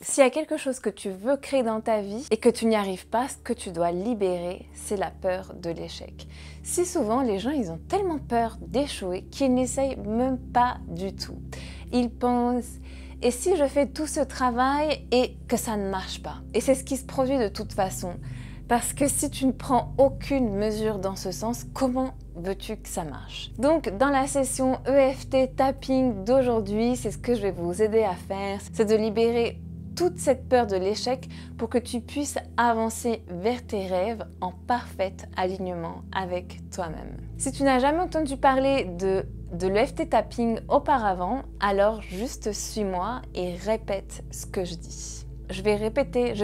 S'il y a quelque chose que tu veux créer dans ta vie et que tu n'y arrives pas, ce que tu dois libérer, c'est la peur de l'échec. Si souvent, les gens, ils ont tellement peur d'échouer qu'ils n'essayent même pas du tout. Ils pensent, et si je fais tout ce travail et que ça ne marche pas? Et c'est ce qui se produit de toute façon. Parce que si tu ne prends aucune mesure dans ce sens, comment veux-tu que ça marche? Donc, dans la session EFT Tapping d'aujourd'hui, c'est ce que je vais vous aider à faire, c'est de libérer toute cette peur de l'échec pour que tu puisses avancer vers tes rêves en parfait alignement avec toi-même. Si tu n'as jamais entendu parler de l'EFT Tapping auparavant, alors juste suis-moi et répète ce que je dis. Je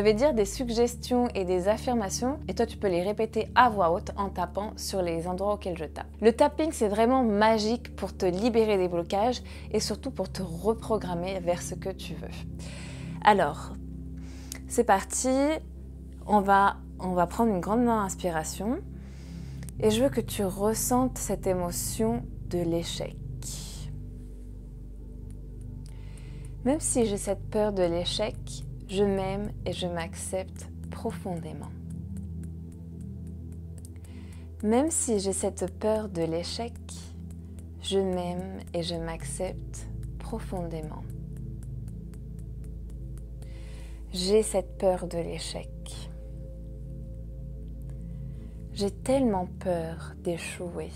vais dire des suggestions et des affirmations et toi tu peux les répéter à voix haute en tapant sur les endroits auxquels je tape. Le tapping, c'est vraiment magique pour te libérer des blocages et surtout pour te reprogrammer vers ce que tu veux. Alors, c'est parti, on va prendre une grande inspiration et je veux que tu ressentes cette émotion de l'échec. Même si j'ai cette peur de l'échec, je m'aime et je m'accepte profondément. Même si j'ai cette peur de l'échec, je m'aime et je m'accepte profondément. J'ai cette peur de l'échec. J'ai tellement peur d'échouer.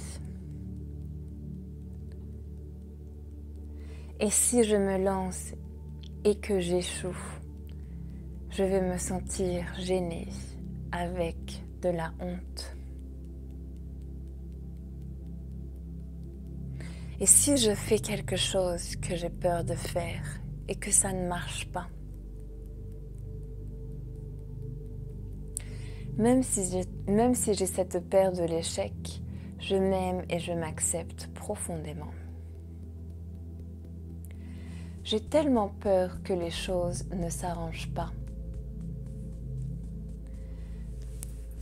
Et si je me lance et que j'échoue, je vais me sentir gênée avec de la honte. Et si je fais quelque chose que j'ai peur de faire et que ça ne marche pas, même si j'ai cette peur de l'échec, je m'aime et je m'accepte profondément. J'ai tellement peur que les choses ne s'arrangent pas.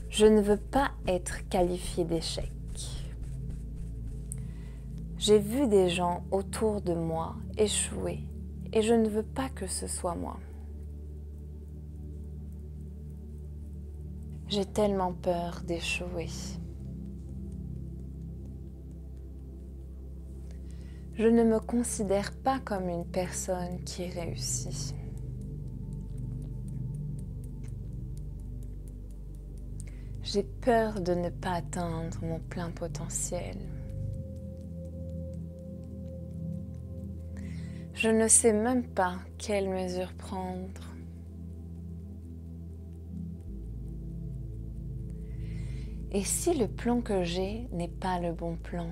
Je ne veux pas être qualifiée d'échec. J'ai vu des gens autour de moi échouer et je ne veux pas que ce soit moi. J'ai tellement peur d'échouer. Je ne me considère pas comme une personne qui réussit. J'ai peur de ne pas atteindre mon plein potentiel. Je ne sais même pas quelles mesures prendre. Et si le plan que j'ai n'est pas le bon plan?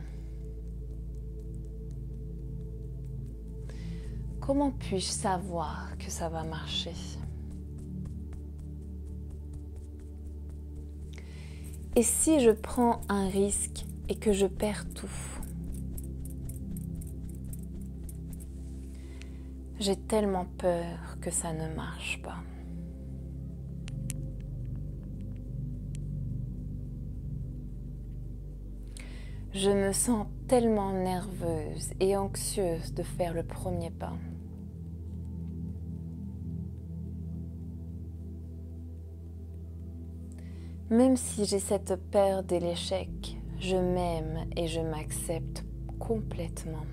Comment puis-je savoir que ça va marcher? Et si je prends un risque et que je perds tout? J'ai tellement peur que ça ne marche pas. Je me sens tellement nerveuse et anxieuse de faire le premier pas. Même si j'ai cette peur de l'échec, je m'aime et je m'accepte complètement.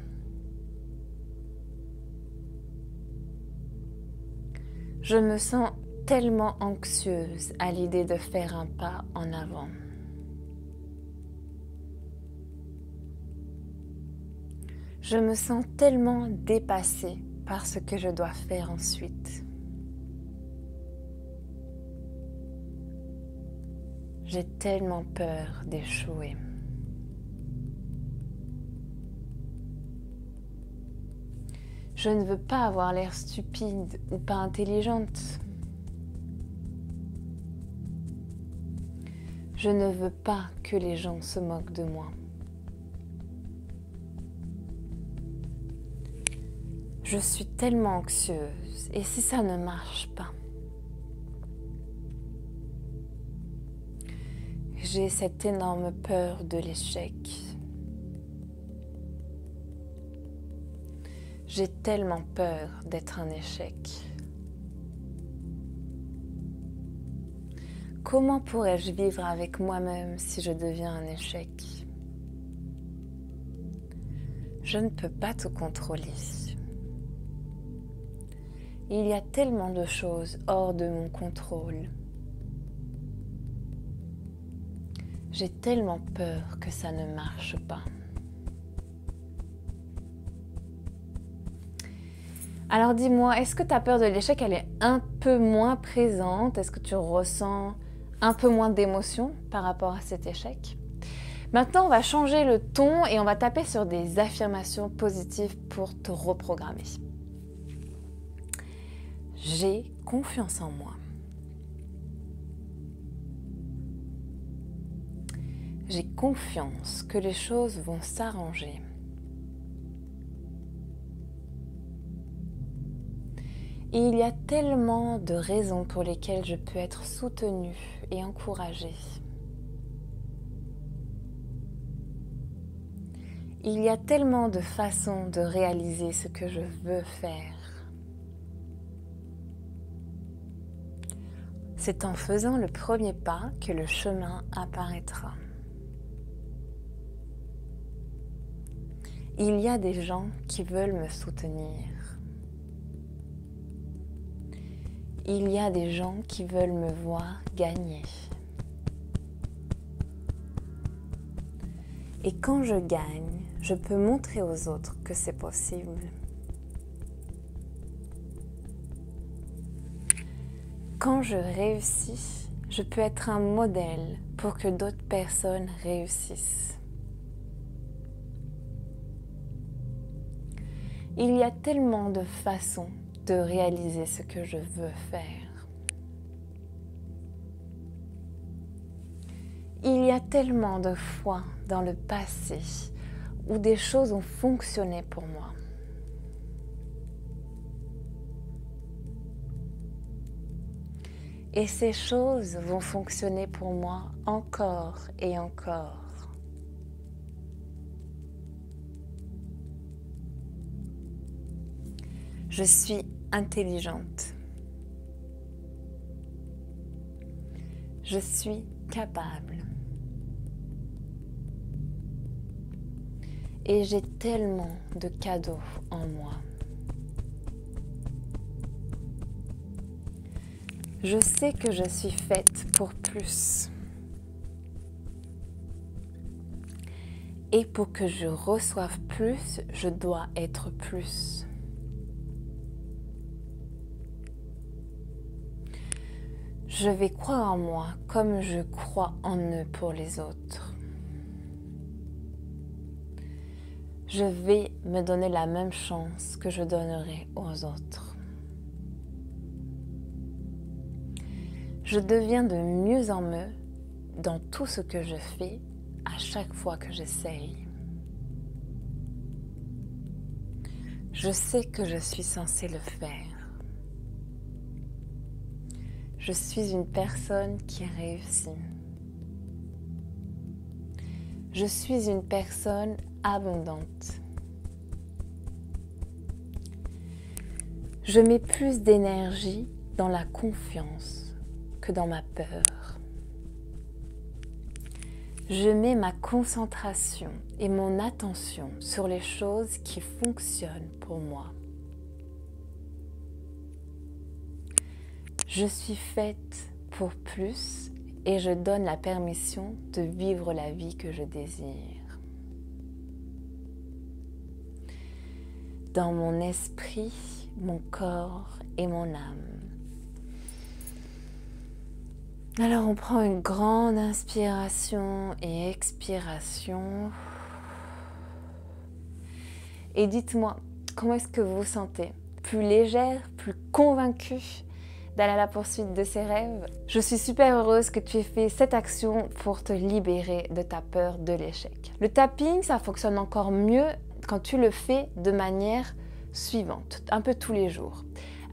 Je me sens tellement anxieuse à l'idée de faire un pas en avant. Je me sens tellement dépassée par ce que je dois faire ensuite. J'ai tellement peur d'échouer. Je ne veux pas avoir l'air stupide ou pas intelligente. Je ne veux pas que les gens se moquent de moi. Je suis tellement anxieuse, et si ça ne marche pas? J'ai cette énorme peur de l'échec. J'ai tellement peur d'être un échec. comment pourrais-je vivre avec moi-même si je deviens un échec? Je ne peux pas tout contrôler. Il y a tellement de choses hors de mon contrôle. J'ai tellement peur que ça ne marche pas. Alors dis-moi, est-ce que ta peur de l'échec, elle est un peu moins présente? Est-ce que tu ressens un peu moins d'émotion par rapport à cet échec? Maintenant, on va changer le ton et on va taper sur des affirmations positives pour te reprogrammer. J'ai confiance en moi. J'ai confiance que les choses vont s'arranger. Il y a tellement de raisons pour lesquelles je peux être soutenue et encouragée. Il y a tellement de façons de réaliser ce que je veux faire. C'est en faisant le premier pas que le chemin apparaîtra. Il y a des gens qui veulent me soutenir. Il y a des gens qui veulent me voir gagner. Et quand je gagne, je peux montrer aux autres que c'est possible. Quand je réussis, je peux être un modèle pour que d'autres personnes réussissent. Il y a tellement de façons de réaliser ce que je veux faire. Il y a tellement de fois dans le passé où des choses ont fonctionné pour moi. Et ces choses vont fonctionner pour moi encore et encore. Je suis intelligente. Je suis capable. Et j'ai tellement de cadeaux en moi. Je sais que je suis faite pour plus. Et pour que je reçoive plus, je dois être plus. Je vais croire en moi comme je crois en eux pour les autres. Je vais me donner la même chance que je donnerai aux autres. Je deviens de mieux en mieux dans tout ce que je fais à chaque fois que j'essaye. Je sais que je suis censée le faire. Je suis une personne qui réussit. Je suis une personne abondante. Je mets plus d'énergie dans la confiance que dans ma peur. Je mets ma concentration et mon attention sur les choses qui fonctionnent pour moi. Je suis faite pour plus et je donne la permission de vivre la vie que je désire. Dans mon esprit, mon corps et mon âme. Alors on prend une grande inspiration et expiration. Et dites-moi, comment est-ce que vous vous sentez? Plus légère, plus convaincue d'aller à la poursuite de ses rêves? Je suis super heureuse que tu aies fait cette action pour te libérer de ta peur de l'échec. Le tapping, ça fonctionne encore mieux quand tu le fais de manière suivante, un peu tous les jours.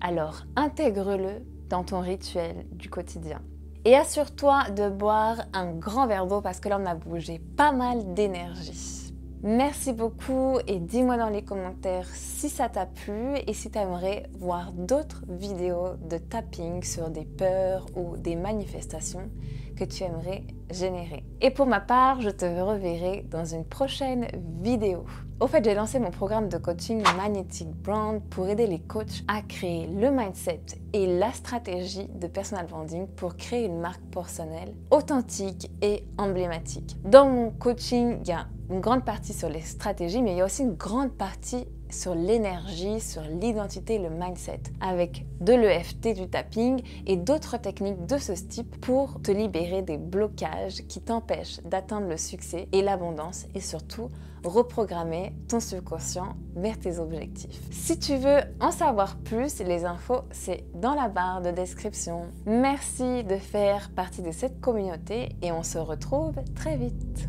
Alors, intègre-le dans ton rituel du quotidien. Et assure-toi de boire un grand verre d'eau parce que là, on a bougé pas mal d'énergie. Merci beaucoup et dis-moi dans les commentaires si ça t'a plu et si tu aimerais voir d'autres vidéos de tapping sur des peurs ou des manifestations que tu aimerais générer. Et pour ma part, je te reverrai dans une prochaine vidéo. Au fait, j'ai lancé mon programme de coaching Magnetic Brand pour aider les coachs à créer le mindset et la stratégie de personal branding pour créer une marque personnelle authentique et emblématique. Dans mon coaching, il y a une grande partie sur les stratégies, mais il y a aussi une grande partie sur l'énergie, sur l'identité et le mindset, avec de l'EFT, du tapping et d'autres techniques de ce type pour te libérer des blocages qui t'empêchent d'atteindre le succès et l'abondance et surtout reprogrammer ton subconscient vers tes objectifs. Si tu veux en savoir plus, les infos, c'est dans la barre de description. Merci de faire partie de cette communauté et on se retrouve très vite.